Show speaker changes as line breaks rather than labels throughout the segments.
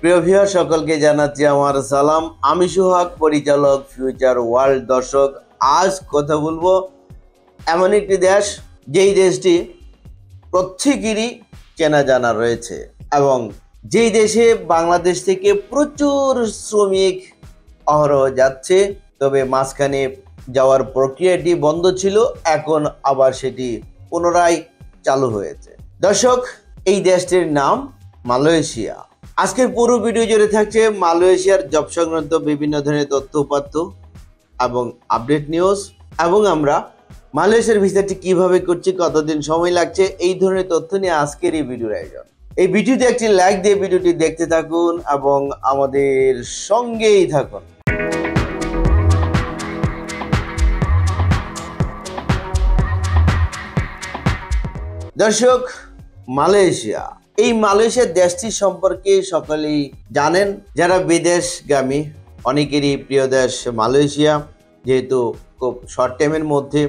প্রিয় ভিউয়ার সকলকে জানাচ্ছি আমার সালাম। আমি সোহাগ, পরিচালক ফিউচার ওয়ার্ল্ড। দর্শক, আজ কথা বলবো এমন একটি দেশ, যেই দেশটি প্রত্যেকেরই চেনা জানা রয়েছে এবং যেই দেশে বাংলাদেশ থেকে প্রচুর শ্রমিক অহরহ যাচ্ছে, তবে মাঝখানে যাওয়ার প্রক্রিয়াটি বন্ধ ছিল, এখন আবার সেটি পুনরায় চালু হয়েছে। দর্শক, এই দেশটির নাম মালয়েশিয়া। আজকের পুরো ভিডিও জুড়ে থাকছে মালয়েশিয়ার জব সংক্রান্ত বিভিন্ন ধরনের তথ্য উপাত্ত এবং আপডেট নিউজ, এবং আমরা মালয়েশিয়ার ভিসাটি কিভাবে করছি, কতদিন সময় লাগছে, এই ধরনের তথ্য নিয়ে আজকের এই ভিডিওর আয়োজন। এই ভিডিওতে একটি লাইক দিয়ে ভিডিওটি দেখতে থাকুন এবং আমাদের সঙ্গেই থাকুন। দর্শক, মালয়েশিয়া, এই মালয়েশিয়া দেশটি সম্পর্কে সকলেই জানেন। যারা বিদেশগামী, অনেকেরই প্রিয় দেশ মালয়েশিয়া, যেহেতু খুব শর্ট টাইমের মধ্যে,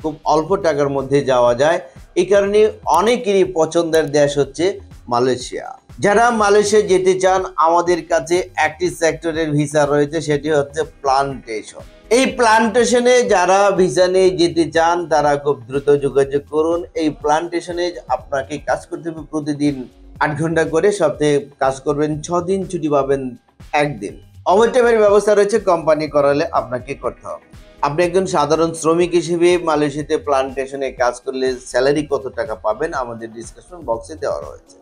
খুব অল্প টাকার মধ্যে যাওয়া যায়, এই কারণে অনেকেরই পছন্দের দেশ হচ্ছে মালয়েশিয়া। যারা মালয়েশিয়া যেতে চান, আমাদের কাছে একটি সেক্টরের ভিসা রয়েছে, সেটি হচ্ছে প্লান্টেশন। এই প্লান্টেশনে যারা ভিসা নিয়ে যেতে চান তারা খুব দ্রুত যোগাযোগ করুন। এই প্লান্টেশনে আপনাকে কাজ করতে হবে প্রতিদিন 8 ঘন্টা করে, সপ্তাহে কাজ করবেন 6 দিন, ছুটি পাবেন 1 দিন। ওভারটাইমের ব্যবস্থা রয়েছে, কোম্পানি করালে আপনাকে করতে হবে। আপনি একজন সাধারণ শ্রমিক হিসেবে মালয়েশিয়াতে প্লান্টেশনে কাজ করলে স্যালারি কত টাকা পাবেন আমাদের ডিসকাশন বক্সে দেওয়া রয়েছে।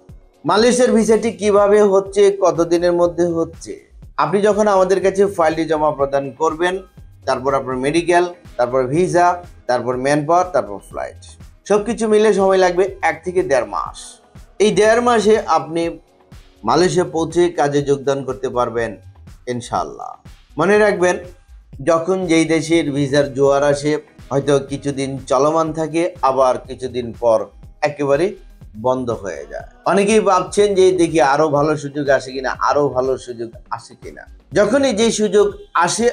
মালয়েশিয়ার ভিসাটি কিভাবে হচ্ছে, কতদিনের মধ্যে হচ্ছে, আপনি যখন আমাদের কাছে ফাইলটি জমা প্রদান করবেন, তারপর আপনার মেডিকেল, তারপর ভিসা, তারপর ম্যান পাওয়ার, তারপর ফ্লাইট, সবকিছু মিলে সময় লাগবে 1 থেকে 1.5 মাস। এই 1.5 মাসে আপনি মালয়েশিয়া পৌঁছে কাজে যোগদান করতে পারবেন ইনশাআল্লাহ। মনে রাখবেন, যখন যেই দেশের ভিসার জোয়ার আসে, হয়তো কিছুদিন চলমান থাকে, আবার কিছুদিন পর একেবারে বন্ধ হয়ে যায়। অনেকেই ভাবছেন যে দেখি আরো ভালো সুযোগ আসে কিনা, আরো ভালো সুযোগ আসে কিনা। যখনই যে সুযোগ আসে,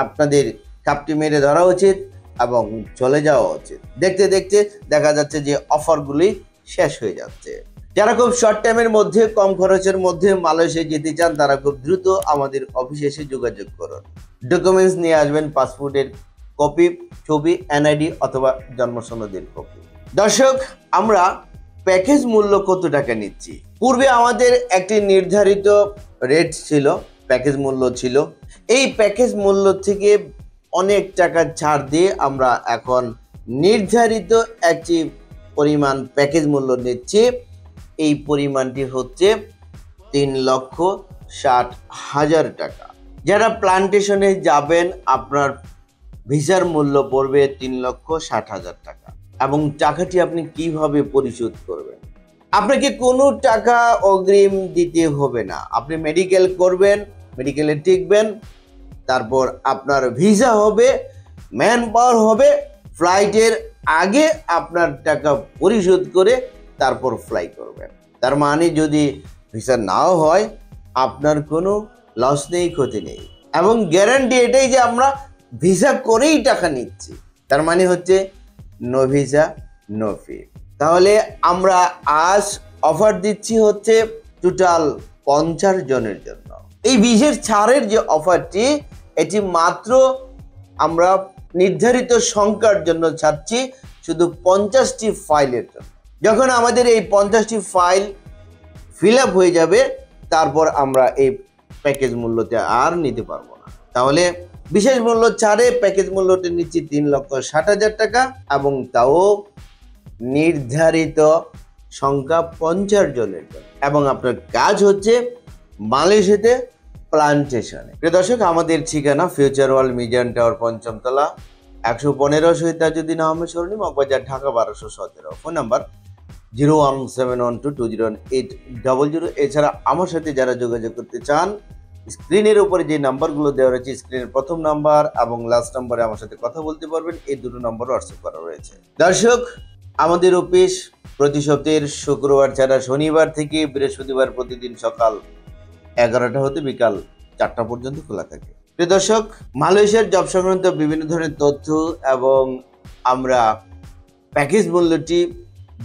আপনাদের কাপটি মেরে ধরা উচিত এবং চলে যাওয়া উচিত। দেখতে দেখতে দেখা যাচ্ছে যে অফারগুলি শেষ হয়ে যাচ্ছে। যারা খুব শর্ট টাইমের মধ্যে, কম খরচের মধ্যে মালয়েশিয়া যেতে চান, তারা খুব দ্রুত আমাদের অফিসে এসে যোগাযোগ করুন। ডকুমেন্টস নিয়ে আসবেন, পাসপোর্টের কপি, ছবি, এনআইডি অথবা জন্ম সনদের কপি। দর্শক, আমরা প্যাকেজ মূল্য কত টাকা নিচ্ছি? পূর্বে আমাদের একটি নির্ধারিত রেট ছিল, প্যাকেজ মূল্য ছিল। এই প্যাকেজ মূল্য থেকে অনেক টাকা ছাড় দিয়ে আমরা এখন নির্ধারিত একটি পরিমাণ প্যাকেজ মূল্য নিচ্ছি। এই পরিমাণটি হচ্ছে 3,60,000 টাকা। যারা প্লান্টেশনে যাবেন, আপনার ভিসার মূল্য পড়বে 3,60,000 টাকা। এবং টাকাটি আপনি কিভাবে পরিশোধ করবেন? আপনাকে কোনো টাকা অগ্রিম দিতে হবে না। আপনি মেডিকেল করবেন, মেডিকেলে টিকবেন, তারপর আপনার ভিসা হবে, ম্যান পাওয়ার হবে, ফ্লাইটের আগে আপনার টাকা পরিশোধ করে তারপর ফ্লাই করবেন। তার মানে যদি ভিসা নাও হয়, আপনার কোনো লস নেই, ক্ষতি নেই, এবং গ্যারান্টি এটাই যে আমরা ভিসা করেই টাকা নিচ্ছি। তার মানে হচ্ছে নো ভিসা নো ফি। তাহলে আমরা আজ অফার দিচ্ছি হচ্ছে টোটাল 50 জনের জন্য। এই বিশেষ ছাড়ের যে অফারটি, এটি মাত্র আমরা নির্ধারিত সংখ্যার জন্য ছাড়ছি, শুধু 50টি ফাইলের জন্য। যখন আমাদের এই 50টি ফাইল ফিল আপ হয়ে যাবে, তারপর আমরা এই প্যাকেজ মূল্যতে আর নিতে পারবো না। তাহলে বিশেষ মূল্য ছাড়ে প্যাকেজ মূল্যটি নিচ্ছি 3,60,000 টাকা, এবং তাও নির্ধারিত সংখ্যা 50 জনের জন্য। এবং আপনার কাজ হচ্ছে মালয়েশিয়াতে প্লান্টেশনে। প্রিয় দর্শক, আমাদের ঠিকানা ফিউচার ওয়ার্ল্ড মিজান টাওয়ার, 5ম তলা, 115 শহীদ তাজউদ্দিন আহমেদ সরণি, মগবাজার, ঢাকা 1217। Phone number 01712218800। এছাড়া আমার সাথে যারা যোগাযোগ করতে চান, স্ক্রিনের উপরে যে নাম্বারগুলো দেওয়া রয়েছে, স্ক্রিনের প্রথম নাম্বার এবং লাস্ট নাম্বারে আমার সাথে কথা বলতে পারবেন। এই দুটো নাম্বার হোয়াটসঅ্যাপ করা রয়েছে। দর্শক, আমাদের অফিস প্রতি সপ্তাহের শুক্রবার ছাড়া শনিবার থেকে বৃহস্পতিবার প্রতিদিন সকাল 11টা হতে বিকাল 4টা পর্যন্ত খোলা থাকে। প্রিয় দর্শক, মালয়েশিয়ার জব সংক্রান্ত বিভিন্ন ধরনের তথ্য এবং আমরা প্যাকেজ মূল্যটি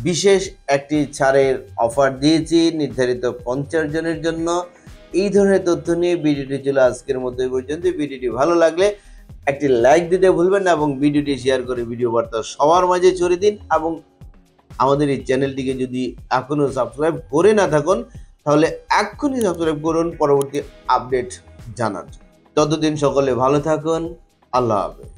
বিশেষ একটি ছাড়ের অফার দিয়েছি নির্ধারিত 50 জনের জন্য। এই ধরনের তথ্য নিয়ে ভিডিওটি ছিল আজকের মতো এই পর্যন্ত। ভিডিওটি ভালো লাগলে একটি লাইক দিতে ভুলবেন না এবং ভিডিওটি শেয়ার করে ভিডিও বার্তা সবার মাঝে ছড়িয়ে দিন। এবং আমাদের এই চ্যানেলটিকে যদি এখনো সাবস্ক্রাইব করে না থাকুন তাহলে এক্ষুনি সাবস্ক্রাইব করুন পরবর্তী আপডেট জানার জন্য। ততদিন সকলে ভালো থাকুন। আল্লাহ হাফেজ।